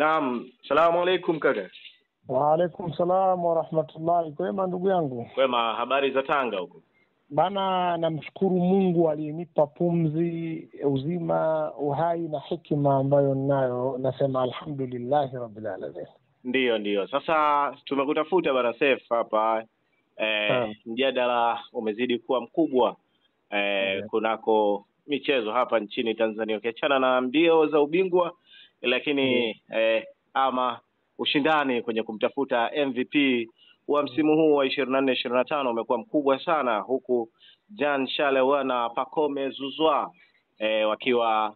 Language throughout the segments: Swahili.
Naam, salamu alaikum kaka. Wa alaikum salam wa rahmatullahi. Kwema ndugu yangu. Kwema, habari za Tanga huko? Bana, namshukuru Mungu aliyenipa pumzi, uzima, uhai na hekima ambayo ninayo. Nasema alhamdulillah rabbil alamin. Ndio. Sasa tumekutafuta bana Seif hapa. Mjadala umezidi kuwa mkubwa kunako michezo hapa nchini Tanzania, ukiachana na mbio za ubingwa, lakini ama ushindani kwenye kumtafuta MVP wa msimu huu wa 24-25 umekuwa mkubwa sana, huku Jean Charles na Pacome Zouzoua wakiwa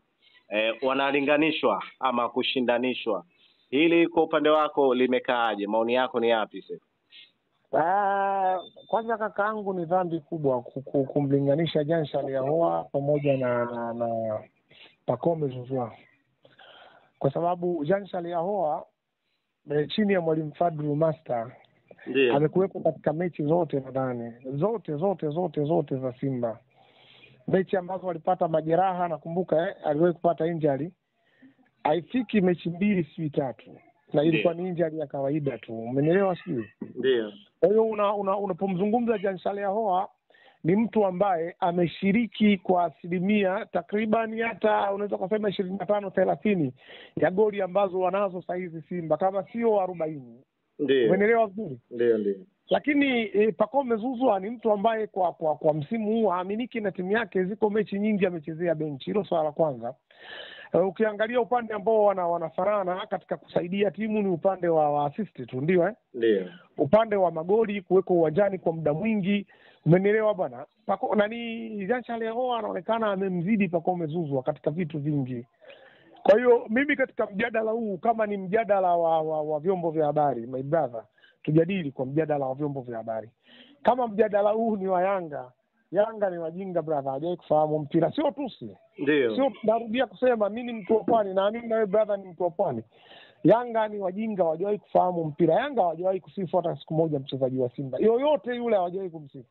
wanalinganishwa ama kushindanishwa. Hili kwa upande wako limekaaje? Maoni yako ni yapi sasa? Kwanza kakaangu, ni dhambi kubwa kumlinganisha Jean Charles pamoja na Pacome Zouzoua, kwa sababu Jean Charles chini ya mwalimu Fadlu Master amekuwepo katika mechi zote, nadhani zote za Simba. Mechi ambazo walipata majeraha, nakumbuka aliwahi kupata injury, haifiki mechi 2 si 3, na ilikuwa ni injury ya kawaida tu. Umenielewa sio? Ndio. Kwa hiyo unapomzungumza Jean Charles ni mtu ambaye ameshiriki kwa asilimia takriban, hata unaweza kusema 25-30 ya goli ambazo wanazo sasa hizi Simba, kama sio 40. Ndio. Umeelewa vizuri? Ndio. Lakini Pacome Zouzoua ni mtu ambaye kwa msimu huu haaminiki na timu yake. Ziko mechi nyingi amechezea benchi. Hilo swala la kwanza. Ukiangalia upande ambao wanafanana katika kusaidia timu ni upande wa assist tu, ndio Ndio. Upande wa magoli, kuweko uwanjani kwa muda mwingi. Umenielewa bwana? Jean Charles anaonekana amemzidi Pacome Zouzoua katika vitu vingi. Kwa hiyo mimi katika mjadala huu, kama ni mjadala wa vyombo vya habari, my brother, tujadili kwa mjadala wa vyombo vya habari. Kama mjadala huu ni wa Yanga ni wajinga brother, hajai kufahamu mpira. Sio tusi. Ndio. Sio, narudia kusema mimi ni mtu wa Pwani, na mimi na wewe brother ni mtu wa Pwani. Yanga ni wajinga, hawajawahi kufahamu mpira. Yanga hawajawahi kusifu hata siku moja mchezaji wa Simba yoyote yule, hawajawahi kumsifu.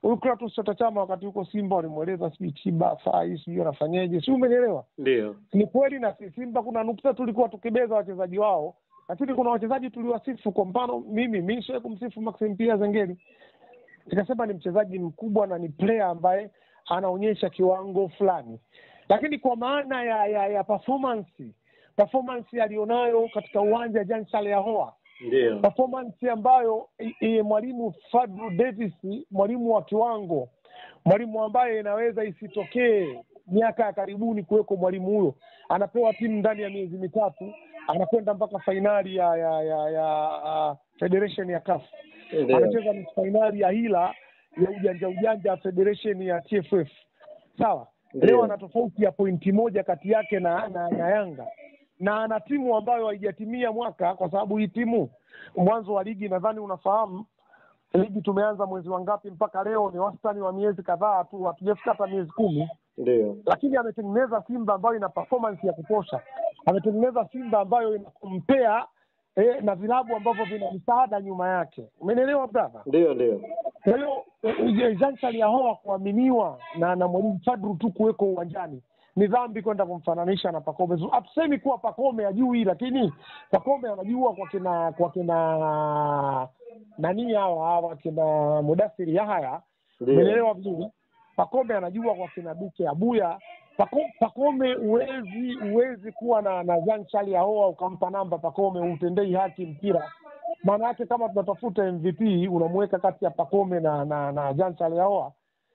Huyu Kratos Chama wakati huko Simba walimueleza sijui Chiba fai sijui anafanyaje, si umeelewa? Ndio. Ni kweli na Simba kuna nukta tulikuwa tukibeza wachezaji wao, lakini kuna wachezaji tuliwasifu. Kwa mfano mimi sio kumsifu Maxim Pia Zengeli. Nikasema ni mchezaji mkubwa na ni player ambaye anaonyesha kiwango fulani. Lakini kwa maana ya performance alionayo katika uwanja Jean Charles, ndio performance ambayo mwalimu Fadlu Davis, mwalimu wa kiwango, mwalimu ambaye inaweza isitokee miaka ya karibuni kuweko mwalimu huyo, anapewa timu ndani ya miezi mitatu, anakwenda mpaka finali ya Federation ya CAF. Anacheza ni finali ya hila ya ujanja Federation ya TFF. Sawa? Leo ana tofauti ya pointi moja kati yake na Yanga. Na ana timu ambayo haijatimia mwaka, kwa sababu hii timu mwanzo wa ligi, nadhani unafahamu ligi tumeanza mwezi wa ngapi mpaka leo ni wastani wa miezi kadhaa tu, hatujafika hata miezi 10. Ndio. Lakini ametengeneza Simba ambayo ina performance ya kutosha. Ametengeneza Simba ambayo inakompea na vilabu ambavyo vina msaada nyuma yake. Umeelewa brother? Ndio. Kwa hiyo Jean Charles kuaminiwa na mwalimu Fadlu tu kuweko uwanjani, ni dhambi kwenda kumfananisha na Pacome Zouzoua. Hatusemi kuwa Pacome hajui, lakini Pacome anajua kwa kina nani hawa kina Mudathir Yahya. Umeelewa vizuri? Pacome anajua kwa kina Duke Abuya. Pacome uwezi kuwa na Jean Charles ukampa namba Pacome, utendei haki mpira. Maana yake kama tunatafuta MVP unamweka kati ya Pacome na Jean Charles.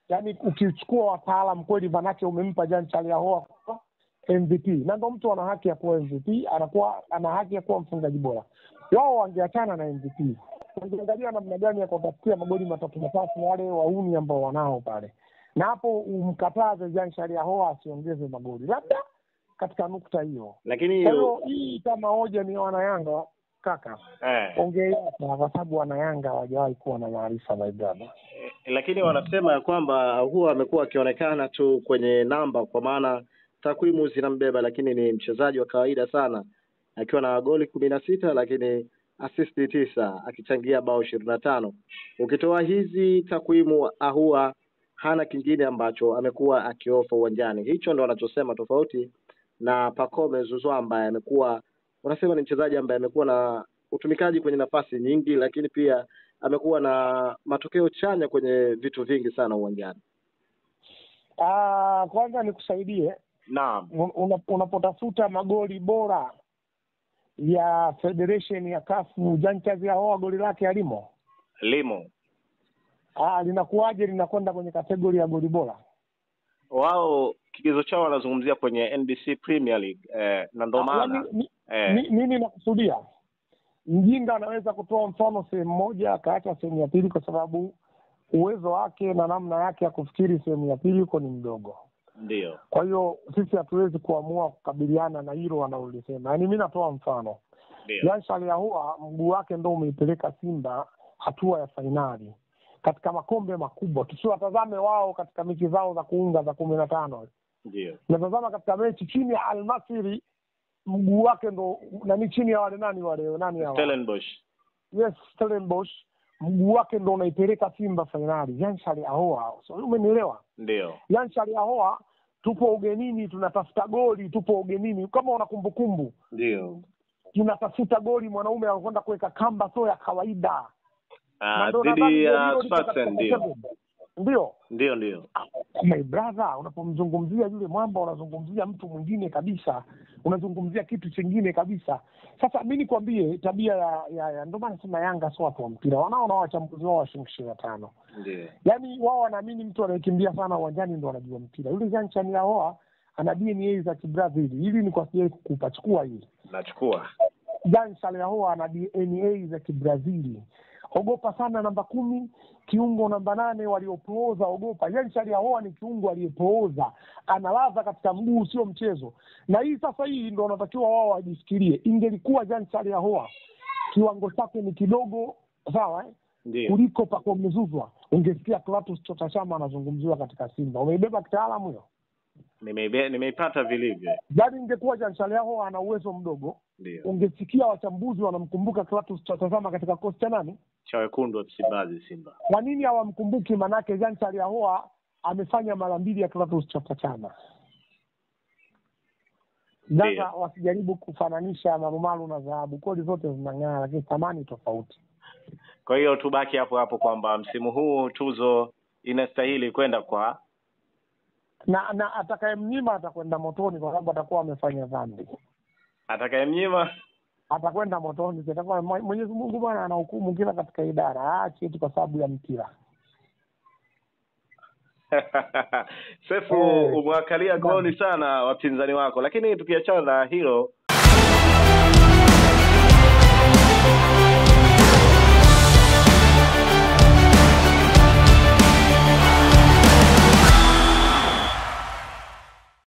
Yaani ukichukua wataalamu kweli, manake umempa Jean Charles MVP. Na ndio mtu ana haki ya kuwa MVP, ana haki ya kuwa mfungaji bora. Wao wangeachana na MVP. Wangeangalia namna gani ya kutafutia magoli matatu wale wauni ambao wanao pale. Na hapo umkataze Jean Charles asiongeze magoli. Labda katika nukta hiyo. Lakini hii kama hoja ni wana Yanga kaka. Ongea kwa sababu wana Yanga hawajawahi kuwa na maarifa my brother. Lakini wanasema kwamba huwa amekuwa akionekana tu kwenye namba, kwa maana takwimu zinambeba, lakini ni mchezaji wa kawaida sana, akiwa na goli 16 lakini assist 9, akichangia bao 25. Ukitoa hizi takwimu, huwa hana kingine ambacho amekuwa akiofa uwanjani. Hicho ndo wanachosema, tofauti na Pacome Zouzoua ambaye amekuwa unasema ni mchezaji ambaye amekuwa na utumikaji kwenye nafasi nyingi, lakini pia amekuwa na matokeo chanya kwenye vitu vingi sana uwanjani. Kwanza nikusaidie. Naam. Unapotafuta magoli bora ya Federation ya CAF, Jean Charles Ahoua goli lake alimo? Limo. Linakuwaje linakwenda kwenye kategori ya goli bora? Wao kigezo chao wanazungumzia kwenye NBC Premier League na ndo maana mimi nakusudia mjinga anaweza kutoa mfano sehemu moja akaacha sehemu ya pili, kwa sababu uwezo wake na namna yake ya kufikiri sehemu ya pili uko ni mdogo. Ndio. Kwa hiyo sisi hatuwezi kuamua kukabiliana na hilo wanaolisema. Yaani mimi natoa mfano. Jean Charles Ahoua mguu wake ndio umeipeleka Simba hatua ya fainali katika makombe makubwa. Tusiwatazame wao katika mechi zao za kuunga za 15. Ndio. Natazama katika mechi chini ya Al Masry, mguu wake ndo nani, chini ya wale nani hawa? Stellenbosch. Yes, Stellenbosch. Mguu wake ndo unaipeleka Simba fainali. Jean Charles Ahoua, so umenielewa? Ndio. Jean Charles Ahoua, tupo ugenini tunatafuta goli, tupo ugenini kama una kumbukumbu. Ndio. Tunatafuta goli, mwanaume anakwenda kuweka kamba sio ya kawaida. Dhidi ya Sfaxien. Ndio. My brother, unapomzungumzia yule mwamba unazungumzia mtu mwingine kabisa. Unazungumzia kitu kingine kabisa. Sasa mimi nikwambie tabia ya ndio maana sema Yanga sio watu wa mpira. Wanaona wachambuzi wao wa 25. Ndio. Yaani wao wanaamini mtu anayekimbia sana uwanjani ndio anajua mpira. Yule Jean Charles Ahoua ana DNA za Kibrazil. Hili ni kwa sababu kupachukua hili. Nachukua. Jean Charles Ahoua ana DNA za Kibrazil. Ogopa sana namba 10, kiungo namba 8 waliopooza, ogopa. Jean Charles Ahoua ni kiungo aliyepooza. Analaza katika mguu, sio mchezo. Na hii sasa hii ndio wanatakiwa wao wajifikirie. Ingelikuwa Jean Charles Ahoua kiwango chake ni kidogo, sawa kuliko Pacome Zouzoua, ungesikia Clatous Chota Chama anazungumziwa katika Simba. Umeibeba kitaalamu hiyo? Nimeipata vilivyo. Yaani ingekuwa Jean Charles Ahoua ana uwezo mdogo, ungesikia wachambuzi wanamkumbuka Clatous Chota Chama katika kosi cha nani? Cha wekundu wa Msimbazi, Simba. Kwa nini hawamkumbuki? Manake Jean Charles Ahoua amefanya mara 2 ya Clatous Chota Chama. Sasa wasijaribu kufananisha marumaru na dhahabu. Kodi zote zinang'aa lakini thamani tofauti. Kwa hiyo tubaki hapo hapo kwamba msimu huu tuzo inastahili kwenda kwa na atakayemnyima atakwenda motoni, kwa sababu atakuwa amefanya dhambi. Atakayemnyima atakwenda motoni. Atakuwa Mwenyezi Mungu bwana anahukumu kila katika idara. Aache tu kwa sababu ya mpira. Sefu umwakalia goli sana wapinzani wako, lakini tukiachana na hilo